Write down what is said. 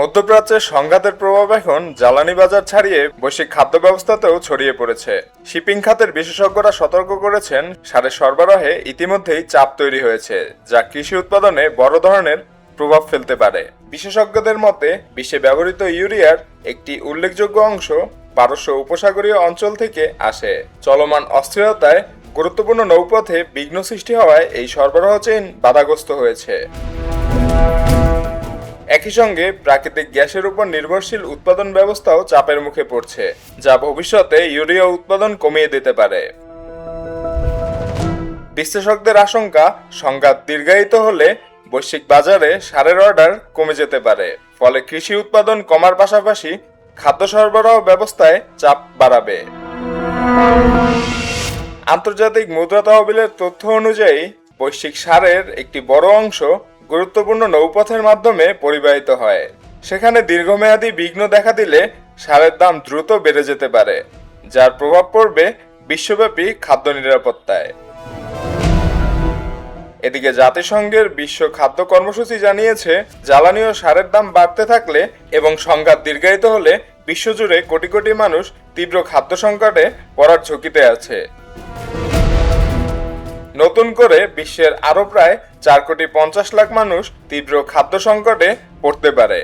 মধ্যপ্রাচ্যের সংঘাতের প্রভাব এখন জ্বালানি বাজার ছাড়িয়ে বৈশ্বিক খাদ্য ব্যবস্থাতেও ছড়িয়ে পড়েছে। শিপিং খাতের বিশেষজ্ঞরা সতর্ক করেছেন, সারের সরবরাহে ইতিমধ্যেই চাপ তৈরি হয়েছে, যা কৃষি উৎপাদনে বড় ধরনের প্রভাব ফেলতে পারে। বিশেষজ্ঞদের মতে, বিশ্বে ব্যবহৃত ইউরিয়ার একটি উল্লেখযোগ্য অংশ পারস্য উপসাগরীয় অঞ্চল থেকে আসে। চলমান অস্থিরতায় গুরুত্বপূর্ণ নৌপথে বিঘ্ন সৃষ্টি হওয়ায় এই সরবরাহ চেইন বাধাগ্রস্ত হয়েছে। একই সঙ্গে প্রাকৃতিক গ্যাসের উপর নির্ভরশীল উৎপাদন ব্যবস্থাও চাপের মুখে পড়ছে, যা ভবিষ্যতে ইউরিয়া উৎপাদন কমিয়ে দিতে পারে। বিশ্লেষকদের আশঙ্কা, সংঘাত দীর্ঘায়িত হলে বৈশ্বিক বাজারে সারের অর্ডার কমে যেতে পারে, ফলে কৃষি উৎপাদন কমার পাশাপাশি খাদ্য সরবরাহ ব্যবস্থায় চাপ বাড়াবে। আন্তর্জাতিক মুদ্রা তহবিলের তথ্য অনুযায়ী বৈশ্বিক সারের একটি বড় অংশ গুরুত্বপূর্ণ নৌপথের মাধ্যমে পরিবাহিত হয়। সেখানে দীর্ঘমেয়াদী বিঘ্ন দেখা দিলে সারের দাম দ্রুত বেড়ে যেতে পারে, যার প্রভাব পড়বে বিশ্বব্যাপী খাদ্য নিরাপত্তায়। এদিকে জাতিসংঘের বিশ্ব খাদ্য কর্মসূচি জানিয়েছে, জ্বালানি ও সারের দাম বাড়তে থাকলে এবং সংঘাত দীর্ঘায়িত হলে বিশ্বজুড়ে কোটি কোটি মানুষ তীব্র খাদ্য সংকটে পড়ার ঝুঁকিতে আছে। নতুন করে বিশ্বের আরও প্রায় 4,50,00,000 মানুষ তীব্র খাদ্য সংকটে পড়তে পারে।